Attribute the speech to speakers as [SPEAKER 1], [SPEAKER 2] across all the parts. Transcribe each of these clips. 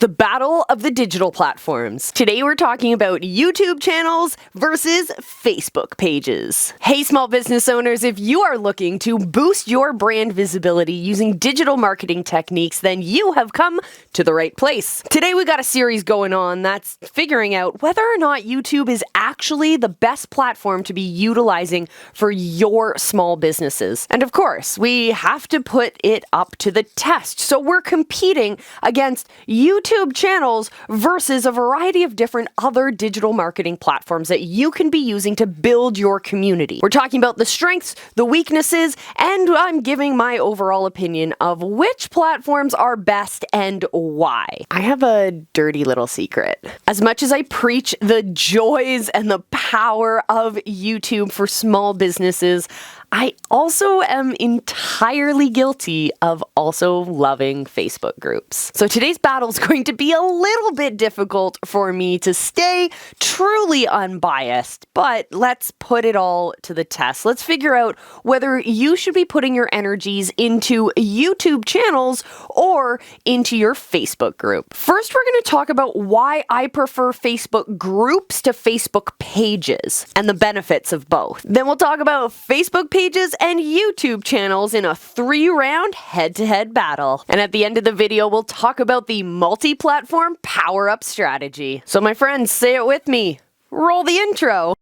[SPEAKER 1] The battle of the digital platforms. Today we're talking about YouTube channels versus Facebook pages. Hey small business owners, if you are looking to boost your brand visibility using digital marketing techniques, then you have come to the right place. Today we got a series going on that's figuring out whether or not YouTube is actually the best platform to be utilizing for your small businesses. And of course, we have to put it up to the test. So we're competing against YouTube channels versus a variety of different other digital marketing platforms that you can be using to build your community. We're talking about the strengths, the weaknesses, and I'm giving my overall opinion of which platforms are best and why. I have a dirty little secret. As much as I preach the joys and the power of YouTube for small businesses, I also am entirely guilty of also loving Facebook groups. So today's battle is going to be a little bit difficult for me to stay truly unbiased, but let's put it all to the test. Let's figure out whether you should be putting your energies into YouTube channels or into your Facebook group. First, we're going to talk about why I prefer Facebook groups to Facebook pages and the benefits of both. Then we'll talk about Facebook pages and YouTube channels in a 3-round head-to-head battle. And at the end of the video, we'll talk about the multi-platform power-up strategy. So my friends, say it with me. Roll the intro.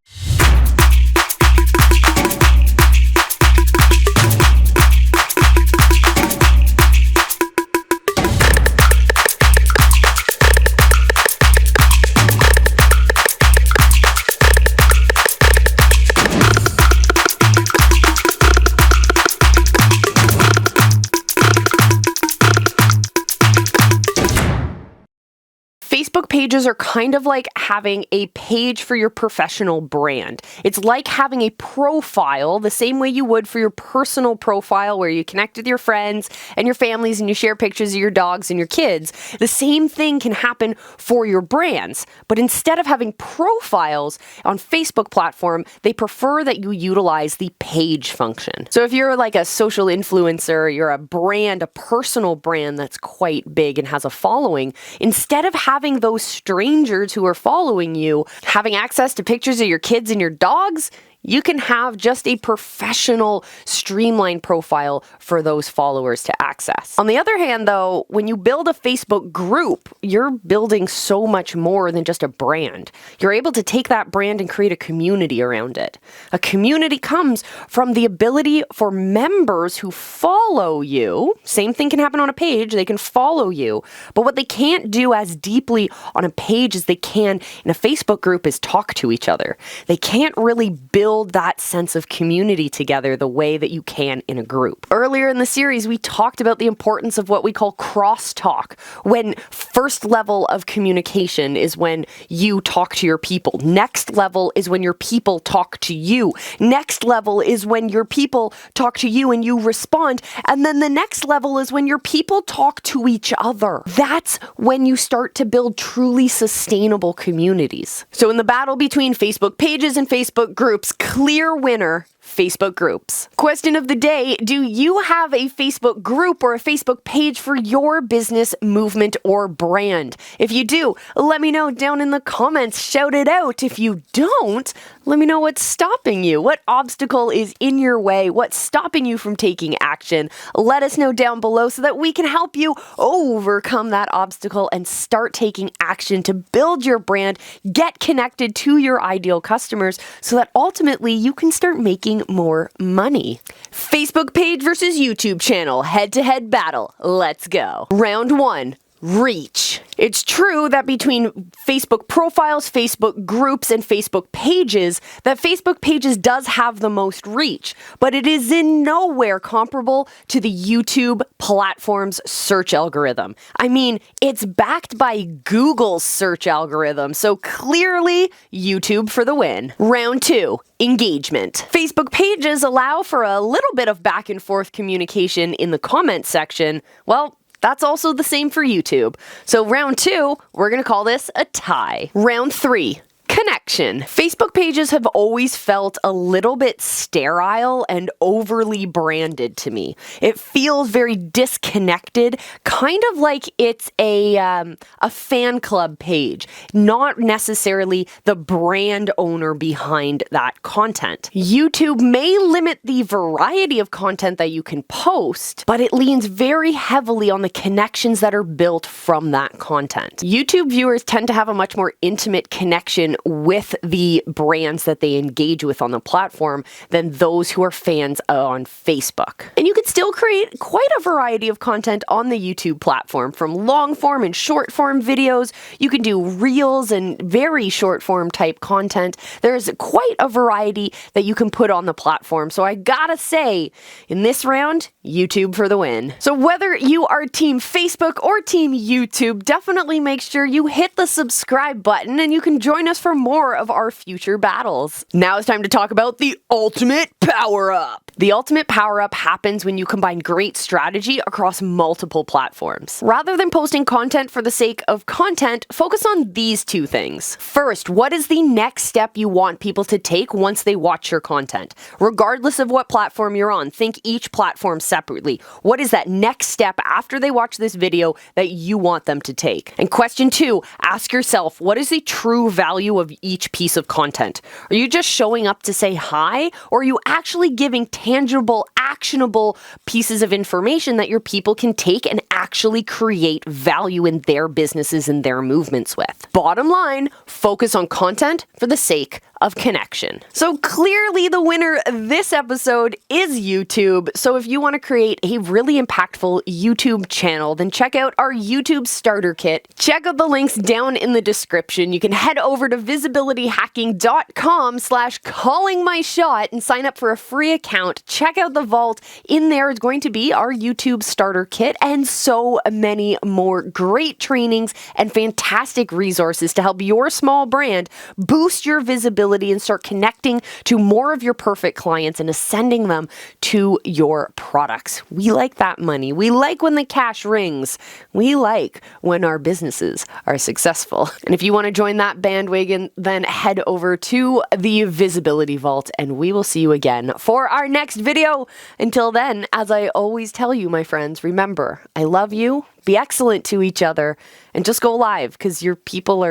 [SPEAKER 1] Facebook pages are kind of like having a page for your professional brand. It's like having a profile the same way you would for your personal profile where you connect with your friends and your families and you share pictures of your dogs and your kids. The same thing can happen for your brands, but instead of having profiles on Facebook platform, they prefer that you utilize the page function. So if you're like a social influencer, you're a brand, a personal brand that's quite big and has a following, instead of having those strangers who are following you having access to pictures of your kids and your dogs, you can have just a professional, streamlined profile for those followers to access. On the other hand, though, when you build a Facebook group, you're building so much more than just a brand. You're able to take that brand and create a community around it. A community comes from the ability for members who follow you. Same thing can happen on a page. They can follow you. But what they can't do as deeply on a page as they can in a Facebook group is talk to each other. They can't really build that sense of community together the way that you can in a group. Earlier in the series, we talked about the importance of what we call crosstalk, when first level of communication is when you talk to your people. Next level is when your people talk to you. Next level is when your people talk to you and you respond. And then the next level is when your people talk to each other. That's when you start to build truly sustainable communities. So in the battle between Facebook pages and Facebook groups, clear winner, Facebook groups. Question of the day, do you have a Facebook group or a Facebook page for your business, movement, or brand? If you do, let me know down in the comments. Shout it out. If you don't, let me know what's stopping you. What obstacle is in your way? What's stopping you from taking action? Let us know down below so that we can help you overcome that obstacle and start taking action to build your brand, get connected to your ideal customers so that ultimately you can start making more money. Facebook page versus YouTube channel, head-to-head battle. Let's go. Round 1. Reach. It's true that between Facebook profiles, Facebook groups, and Facebook pages, that Facebook pages does have the most reach, but it is in nowhere comparable to the YouTube platform's search algorithm. I mean, it's backed by Google's search algorithm, so clearly YouTube for the win. Round 2. Engagement. Facebook pages allow for a little bit of back and forth communication in the comment section. Well, that's also the same for YouTube. So round 2, we're going to call this a tie. Round 3. Connection. Facebook pages have always felt a little bit sterile and overly branded to me. It feels very disconnected, kind of like it's a fan club page, not necessarily the brand owner behind that content. YouTube may limit the variety of content that you can post, but it leans very heavily on the connections that are built from that content. YouTube viewers tend to have a much more intimate connection with the brands that they engage with on the platform than those who are fans on Facebook. And you can still create quite a variety of content on the YouTube platform, from long form and short form videos. You can do reels and very short form type content. There's quite a variety that you can put on the platform. So I gotta say, in this round, YouTube for the win. So whether you are team Facebook or team YouTube, definitely make sure you hit the subscribe button and you can join us for more of our future battles. Now it's time to talk about the ultimate power-up. The ultimate power-up happens when you combine great strategy across multiple platforms. Rather than posting content for the sake of content, focus on these two things. First, what is the next step you want people to take once they watch your content? Regardless of what platform you're on, think each platform separately. What is that next step after they watch this video that you want them to take? And question two, ask yourself, what is the true value of each piece of content? Are you just showing up to say hi, or are you actually giving tangible, actionable pieces of information that your people can take and actually create value in their businesses and their movements with? Bottom line, focus on content for the sake of connection. So clearly the winner this episode is YouTube. So if you want to create a really impactful YouTube channel, then check out our YouTube starter kit. Check out the links down in the description. You can head over to visibilityhacking.com/callingmyshot and sign up for a free account. Check out the vault. In there is going to be our YouTube starter kit and so many more great trainings and fantastic resources to help your small brand boost your visibility and start connecting to more of your perfect clients and ascending them to your products. We like that money. We like when the cash rings. We like when our businesses are successful. And if you want to join that bandwagon, then head over to the Visibility Vault and we will see you again for our next video. Until then, as I always tell you, my friends, remember, I love you, be excellent to each other, and just go live because your people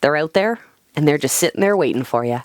[SPEAKER 1] they're out there and they're just sitting there waiting for you.